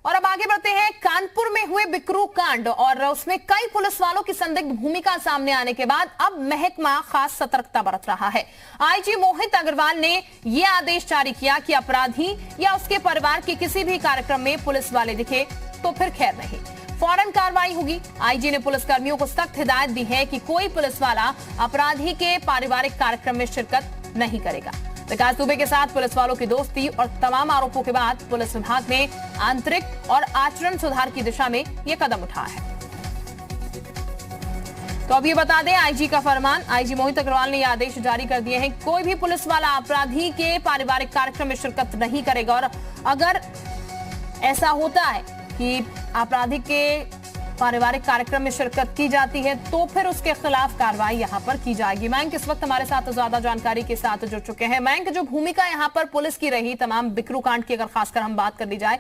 और अब आगे बढ़ते हैं। कानपुर में हुए बिकरू कांड और उसमें कई पुलिस वालों की संदिग्ध भूमिका सामने आने के बाद अब महकमा खास सतर्कता बरत रहा है। आईजी मोहित अग्रवाल ने यह आदेश जारी किया कि अपराधी या उसके परिवार के किसी भी कार्यक्रम में पुलिस वाले दिखे तो फिर खैर नहीं, फौरन कार्रवाई होगी। आईजी ने पुलिस कर्मियों को सख्त हिदायत दी है कि कोई पुलिस वाला अपराधी के पारिवारिक कार्यक्रम में शिरकत नहीं करेगा। विकास दुबे के साथ पुलिस वालों की दोस्ती और तमाम आरोपों के बाद पुलिस विभाग ने आंतरिक और आचरण सुधार की दिशा में यह कदम उठाया है। तो अब ये बता दें, आईजी का फरमान, आईजी मोहित अग्रवाल ने यह आदेश जारी कर दिए हैं, कोई भी पुलिस वाला अपराधी के पारिवारिक कार्यक्रम में शिरकत नहीं करेगा और अगर ऐसा होता है कि अपराधी के पारिवारिक कार्यक्रम में शिरकत की जाती है तो फिर उसके खिलाफ कार्रवाई यहां पर की जाएगी। मयंक इस वक्त हमारे साथ ज्यादा जानकारी के साथ जुड़ चुके हैं। मयंक, जो भूमिका यहां पर पुलिस की रही तमाम बिकरू कांड की अगर खासकर हम बात कर ली जाए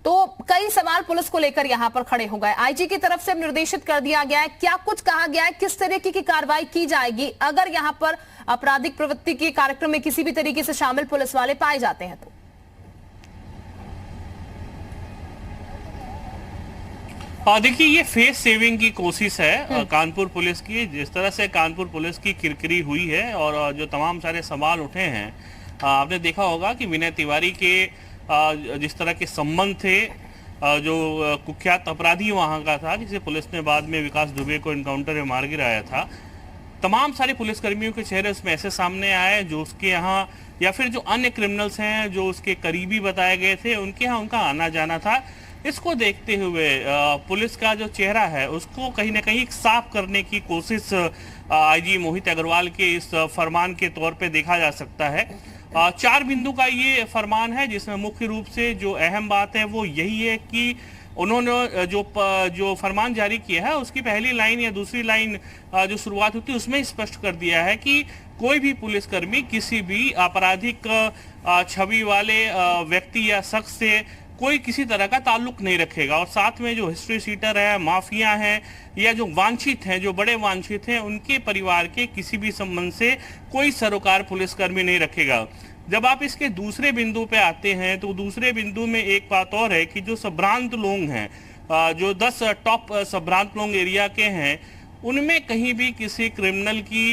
तो कई सवाल पुलिस को लेकर यहां पर खड़े हो गए। आईजी की तरफ से निर्देशित कर दिया गया है, क्या कुछ कहा गया है, किस तरीके की कार्रवाई की जाएगी अगर यहां पर आपराधिक प्रवृत्ति के कार्यक्रम में किसी भी तरीके से शामिल पुलिस वाले पाए जाते हैं तो? देखिए, ये फेस सेविंग की कोशिश है कानपुर पुलिस की। जिस तरह से कानपुर पुलिस की किरकिरी हुई है और जो तमाम सारे सवाल उठे हैं, आपने देखा होगा कि विनय तिवारी के जिस तरह के संबंध थे, जो कुख्यात अपराधी वहाँ का था जिसे पुलिस ने बाद में विकास दुबे को एनकाउंटर में मार गिराया था, तमाम सारे पुलिसकर्मियों के चेहरे उसमें ऐसे सामने आए जो उसके यहाँ या फिर जो अन्य क्रिमिनल्स हैं जो उसके करीबी बताए गए थे उनके यहाँ उनका आना जाना था। इसको देखते हुए पुलिस का जो चेहरा है उसको कहीं ना कहीं साफ करने की कोशिश आईजी मोहित अग्रवाल के इस फरमान के तौर पे देखा जा सकता है। 4 बिंदु का ये फरमान है जिसमें मुख्य रूप से जो अहम बात है वो यही है कि उन्होंने जो फरमान जारी किया है उसकी पहली लाइन या दूसरी लाइन जो शुरुआत होती है उसमें स्पष्ट कर दिया है कि कोई भी पुलिसकर्मी किसी भी आपराधिक छवि वाले व्यक्ति या शख्स से कोई किसी तरह का ताल्लुक नहीं रखेगा। और साथ में जो हिस्ट्री सीटर है, माफिया हैं या जो वांछित हैं, जो बड़े वांछित हैं, उनके परिवार के किसी भी संबंध से कोई सरोकार पुलिसकर्मी नहीं रखेगा। जब आप इसके दूसरे बिंदु पे आते हैं तो दूसरे बिंदु में एक बात और है कि जो संभ्रांत लोग हैं, जो 10 टॉप संभ्रांत लोग एरिया के हैं, उनमें कहीं भी किसी क्रिमिनल की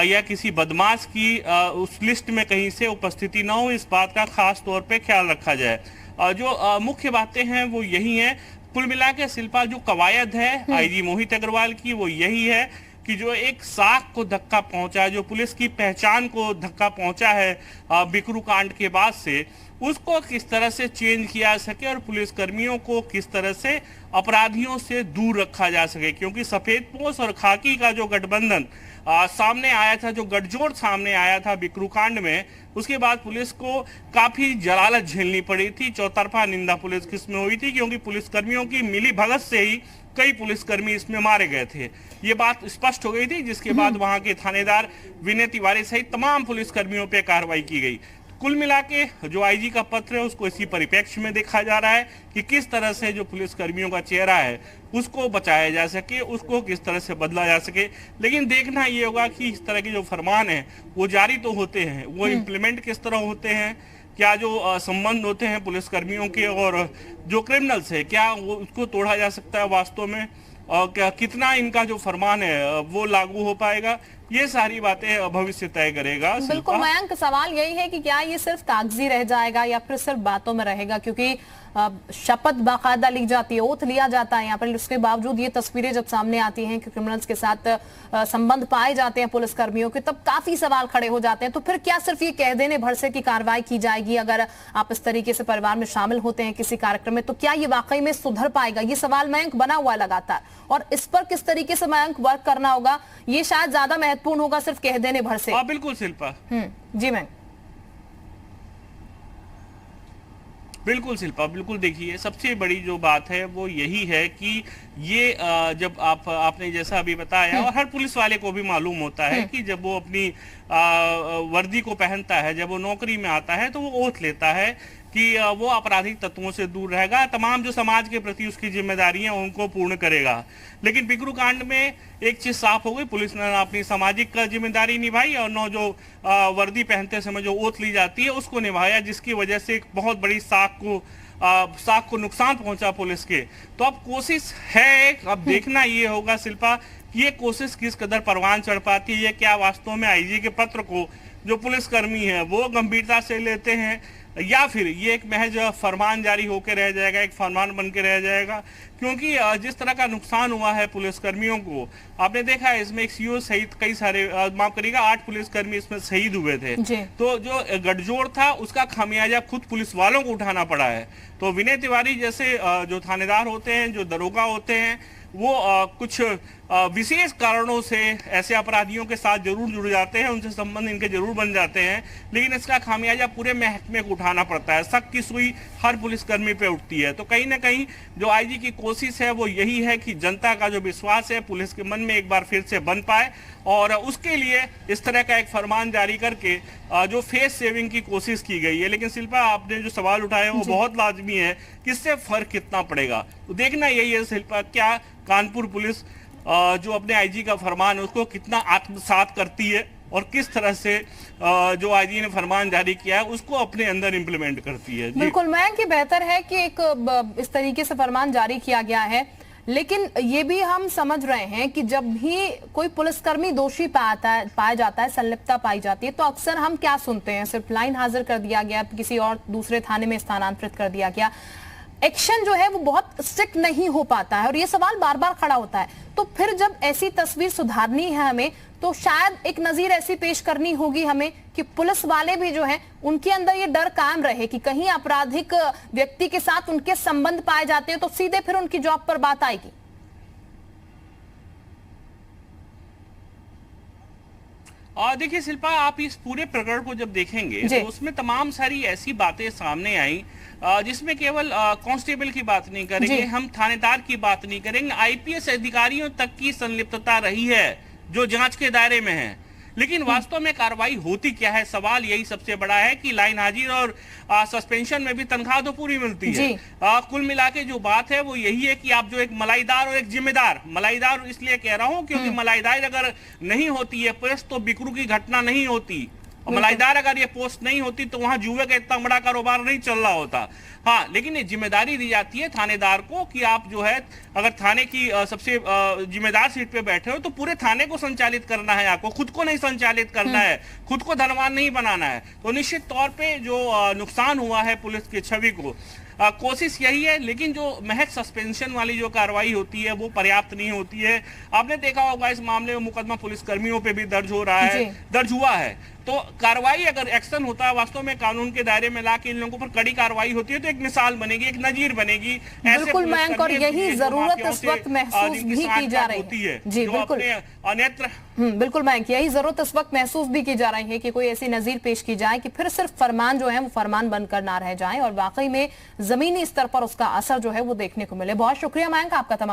या किसी बदमाश की उस लिस्ट में कहीं से उपस्थिति ना हो, इस बात का खास तौर पे ख्याल रखा जाए। जो मुख्य बातें हैं वो यही हैं। कुल मिला के शिल्पा, जो कवायद है आईजी मोहित अग्रवाल की वो यही है कि जो एक साख को धक्का पहुंचा है, जो पुलिस की पहचान को धक्का पहुंचा है बिकरू कांड के बाद से, उसको किस तरह से चेंज किया जा सके और पुलिसकर्मियों को किस तरह से अपराधियों से दूर रखा जा सके। क्योंकि सफेद पोश और खाकी का जो गठबंधन सामने आया था, जो गठजोड़ सामने आया था बिकरू कांड में, उसके बाद पुलिस को काफी जलालत झेलनी पड़ी थी। चौतरफा निंदा पुलिस किसमें हुई थी क्योंकि पुलिसकर्मियों की मिली भगत से ही कई पुलिसकर्मी इसमें मारे गए थे। ये बात स्पष्ट हो गई थी, जिसके बाद वहां के थानेदार विनय तिवारी सहित तमाम पुलिसकर्मियों पर कार्रवाई की गई। कुल मिला के जो आईजी का पत्र है उसको इसी परिप्रेक्ष्य में देखा जा रहा है कि किस तरह से जो पुलिसकर्मियों का चेहरा है उसको बचाया जा सके, उसको किस तरह से बदला जा सके। लेकिन देखना ये होगा कि इस तरह के जो फरमान है वो जारी तो होते हैं, वो इम्प्लीमेंट किस तरह होते हैं, क्या जो संबंध होते हैं पुलिसकर्मियों के और जो क्रिमिनल्स है, क्या वो उसको तोड़ा जा सकता है वास्तव में, और क्या कितना इनका जो फरमान है वो लागू हो पाएगा, ये सारी बातें भविष्य तय करेगा। बिल्कुल मयंक, सवाल यही है कि क्या ये सिर्फ कागजी रह जाएगा या फिर सिर्फ बातों में रहेगा, क्योंकि शपथ बाकायदा ली जाती है, ओथ लिया जाता है यहाँ पर, उसके बावजूद ये तस्वीरें जब सामने आती हैं कि क्रिमिनल्स के साथ संबंध पाए जाते हैं पुलिसकर्मियों के, तब काफी सवाल खड़े हो जाते हैं। तो फिर क्या सिर्फ ये कह देने भर से की कार्रवाई की जाएगी अगर आप इस तरीके से परिवार में शामिल होते हैं किसी कार्यक्रम में, तो क्या ये वाकई में सुधर पाएगा? ये सवाल मयंक बना हुआ है लगातार, और इस पर किस तरीके से मयंक वर्क करना होगा ये शायद ज्यादा महत्वपूर्ण होगा सिर्फ कह देने भर से। बिल्कुल शिल्पा। जी मयंक। बिल्कुल शिल्पा, बिल्कुल। देखिए, सबसे बड़ी जो बात है वो यही है कि ये जब आपने जैसा अभी बताया, और हर पुलिस वाले को भी मालूम होता है कि जब वो अपनी वर्दी को पहनता है, जब वो नौकरी में आता है तो वो ओथ लेता है कि वो आपराधिक तत्वों से दूर रहेगा, तमाम जो समाज के प्रति उसकी जिम्मेदारियां उनको पूर्ण करेगा। लेकिन बिकरू कांड में एक चीज साफ हो गई, पुलिस ने अपनी सामाजिक जिम्मेदारी निभाई और न जो वर्दी पहनते समय जो ओथ ली जाती है उसको निभाया, जिसकी वजह से एक बहुत बड़ी साख को साख को नुकसान पहुंचा पुलिस के। तो अब कोशिश है, अब देखना ये होगा शिल्पा कि ये कोशिश किस कदर परवान चढ़ पाती है। क्या वास्तव में आईजी के पत्र को जो पुलिसकर्मी है वो गंभीरता से लेते हैं, या फिर ये एक महज फरमान जारी होकर रह जाएगा, एक फरमान बन के रह जाएगा। क्योंकि जिस तरह का नुकसान हुआ है पुलिसकर्मियों को, आपने देखा है इसमें एक सीओ सहित कई सारे, माफ करिएगा, 8 पुलिसकर्मी इसमें शहीद हुए थे। तो जो गठजोड़ था उसका खामियाजा खुद पुलिस वालों को उठाना पड़ा है। तो विनय तिवारी जैसे जो थानेदार होते हैं, जो दरोगा होते हैं, वो कुछ विशेष कारणों से ऐसे अपराधियों के साथ जरूर जुड़ जाते हैं, उनसे संबंध इनके जरूर बन जाते हैं, लेकिन इसका खामियाजा पूरे महकमे को उठाना पड़ता है। शक की सुई हर पुलिसकर्मी पे उठती है। तो कहीं ना कहीं जो आईजी की कोशिश है वो यही है कि जनता का जो विश्वास है पुलिस के मन में एक बार फिर से बन पाए, और उसके लिए इस तरह का एक फरमान जारी करके जो फेस सेविंग की कोशिश की गई है। लेकिन शिल्पा, आपने जो सवाल उठाए वो बहुत लाजमी है, किससे फर्क कितना पड़ेगा। तो देखना यही है शिल्पा, क्या कानपुर पुलिस जो अपने आईजी का फरमान है उसको कितना आत्मसात करती है, और किस तरह से जो आईजी ने फरमान जारी किया है उसको अपने अंदर इंप्लीमेंट करती है। बिल्कुल मैं कि बेहतर है कि एक इस तरीके से फरमान जारी किया गया है, लेकिन ये भी हम समझ रहे हैं कि जब भी कोई पुलिसकर्मी दोषी पाया जाता है, संलिप्तता पाई जाती है, तो अक्सर हम क्या सुनते हैं, सिर्फ लाइन हाजिर कर दिया गया, किसी और दूसरे थाने में स्थानांतरित कर दिया गया, एक्शन जो है वो बहुत स्ट्रिक्ट नहीं हो पाता है, और ये सवाल बार बार खड़ा होता है। तो फिर जब ऐसी तस्वीर सुधारनी है हमें, तो शायद एक नजीर ऐसी पेश करनी होगी हमें कि पुलिस वाले भी जो हैं उनके अंदर ये डर कायम रहे कि कहीं आपराधिक व्यक्ति के साथ उनके संबंध पाए जाते हैं तो सीधे फिर उनकी जॉब पर बात आएगी। देखिए शिल्पा, आप इस पूरे प्रकरण को जब देखेंगे तो उसमें तमाम सारी ऐसी बातें सामने आई जिसमें केवल कांस्टेबल की बात नहीं करेंगे, हम थानेदार की बात नहीं करेंगे, आईपीएस अधिकारियों तक की संलिप्तता रही है जो जांच के दायरे में है। लेकिन वास्तव में कार्रवाई होती क्या है, सवाल यही सबसे बड़ा है कि लाइन हाजिर और सस्पेंशन में भी तनख्वाह तो पूरी मिलती है। कुल मिला के जो बात है वो यही है कि आप जो एक मलाईदार और एक जिम्मेदार, मलाईदार इसलिए कह रहा हूं क्योंकि मलाईदार अगर नहीं होती है प्रेस तो बिक्रू की घटना नहीं होती, और मलाईदार अगर ये पोस्ट नहीं होती तो वहां जुए का इतना बड़ा कारोबार नहीं चल रहा होता। हाँ, लेकिन ये जिम्मेदारी दी जाती है थानेदार को कि आप जो है अगर थाने की सबसे जिम्मेदार सीट पे बैठे हो तो पूरे थाने को संचालित करना है, आपको खुद को नहीं संचालित करना है, खुद को धनवान नहीं बनाना है। तो निश्चित तौर पे जो नुकसान हुआ है पुलिस की छवि को, कोशिश यही है, लेकिन जो महज सस्पेंशन वाली जो कार्रवाई होती है वो पर्याप्त नहीं होती है। आपने देखा होगा इस मामले में मुकदमा पुलिसकर्मियों पे भी दर्ज हो रहा है, दर्ज हुआ है। तो कार्रवाई अगर एक्शन होता है वास्तव में कानून के दायरे में लाके इन लोगों पर कड़ी कार्रवाई होती है तो एक मिसाल बनेगी, एक नजीर बनेगी। बिल्कुल मयंक, और यही जरूरत इस वक्त महसूस भी की जा रही है। जी बिल्कुल अन्यत्र बिल्कुल मयंक, यही जरूरत इस वक्त महसूस भी की जा रही है कि कोई ऐसी नजीर पेश की जाए कि फिर सिर्फ फरमान जो है वो फरमान बनकर ना रह जाए और वाकई में जमीनी स्तर पर उसका असर जो है वो देखने को मिले। बहुत शुक्रिया मयंक आपका।